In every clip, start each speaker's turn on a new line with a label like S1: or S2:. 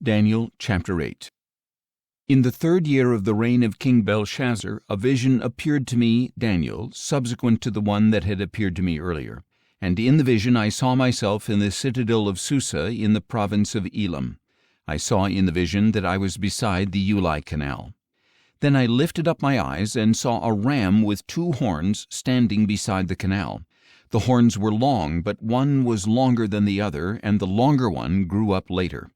S1: Daniel chapter 8. In the 3rd year of the reign of King Belshazzar, a vision appeared to me, Daniel, subsequent to the one that had appeared to me earlier. And in the vision I saw myself in the citadel of Susa in the province of Elam. I saw in the vision that I was beside the Ulai Canal. Then I lifted up my eyes and saw a ram with 2 horns standing beside the canal. The horns were long, but one was longer than the other, and the longer one grew up later.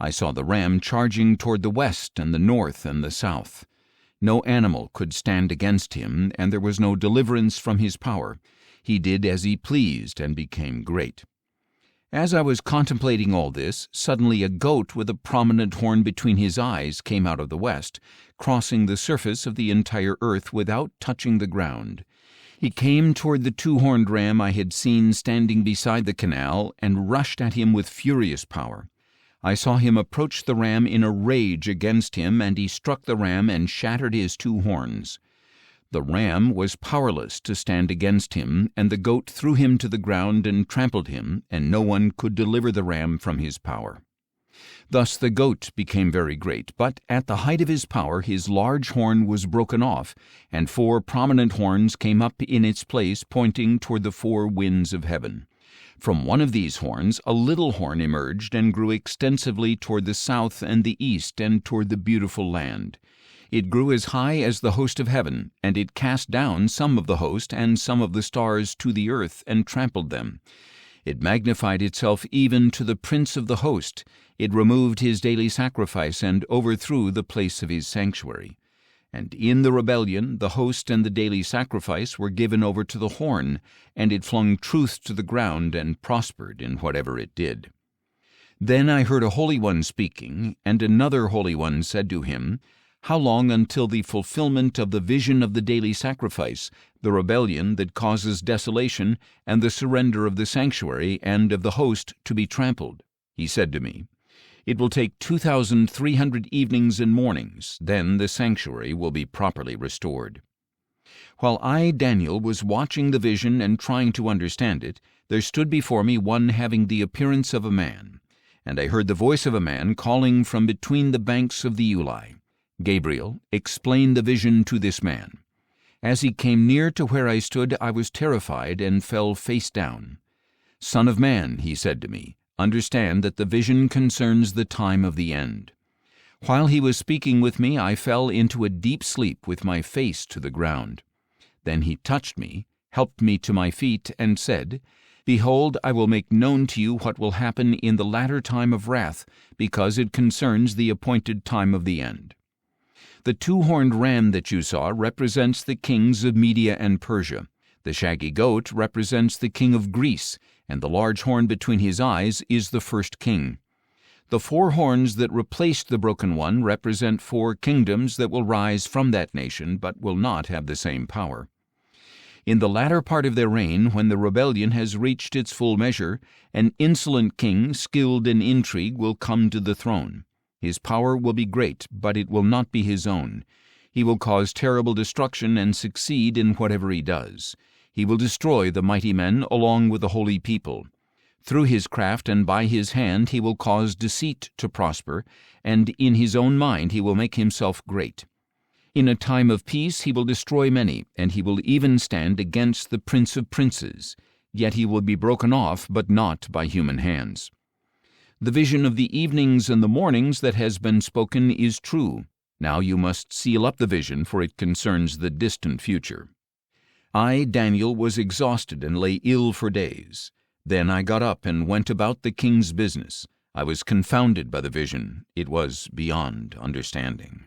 S1: I saw the ram charging toward the west and the north and the south. No animal could stand against him, and there was no deliverance from his power. He did as he pleased and became great. As I was contemplating all this, suddenly a goat with a prominent horn between his eyes came out of the west, crossing the surface of the entire earth without touching the ground. He came toward the 2-horned ram I had seen standing beside the canal and rushed at him with furious power. I saw him approach the ram in a rage against him, and he struck the ram and shattered his 2 horns. The ram was powerless to stand against him, and the goat threw him to the ground and trampled him, and no one could deliver the ram from his power. Thus the goat became very great, but at the height of his power his large horn was broken off, and 4 prominent horns came up in its place, pointing toward the 4 winds of heaven. From one of these horns a little horn emerged and grew extensively toward the south and the east and toward the beautiful land. It grew as high as the host of heaven, and it cast down some of the host and some of the stars to the earth and trampled them. It magnified itself even to the prince of the host. It removed his daily sacrifice and overthrew the place of his sanctuary. And in the rebellion the host and the daily sacrifice were given over to the horn, and it flung truth to the ground and prospered in whatever it did. Then I heard a Holy One speaking, and another Holy One said to him, "How long until the fulfillment of the vision of the daily sacrifice, the rebellion that causes desolation, and the surrender of the sanctuary and of the host to be trampled?" He said to me, "It will take 2,300 evenings and mornings, then the sanctuary will be properly restored." While I, Daniel, was watching the vision and trying to understand it, there stood before me one having the appearance of a man. And I heard the voice of a man calling from between the banks of the Ulai, "Gabriel, explain the vision to this man." As he came near to where I stood, I was terrified and fell face down. "Son of man," he said to me, "understand that the vision concerns the time of the end." While he was speaking with me, I fell into a deep sleep with my face to the ground. Then he touched me, helped me to my feet, and said, "Behold, I will make known to you what will happen in the latter time of wrath, because it concerns the appointed time of the end." The 2-horned ram that you saw represents the kings of Media and Persia. The shaggy goat represents the king of Greece, and the large horn between his eyes is the first king. The 4 horns that replaced the broken one represent 4 kingdoms that will rise from that nation, but will not have the same power. In the latter part of their reign, when the rebellion has reached its full measure, an insolent king, skilled in intrigue, will come to the throne. His power will be great, but it will not be his own. He will cause terrible destruction and succeed in whatever he does. He will destroy the mighty men along with the holy people. Through his craft and by his hand he will cause deceit to prosper, and in his own mind he will make himself great. In a time of peace he will destroy many, and he will even stand against the Prince of Princes. Yet he will be broken off, but not by human hands. The vision of the evenings and the mornings that has been spoken is true. Now you must seal up the vision, for it concerns the distant future. I, Daniel, was exhausted and lay ill for days. Then I got up and went about the king's business. I was confounded by the vision. It was beyond understanding.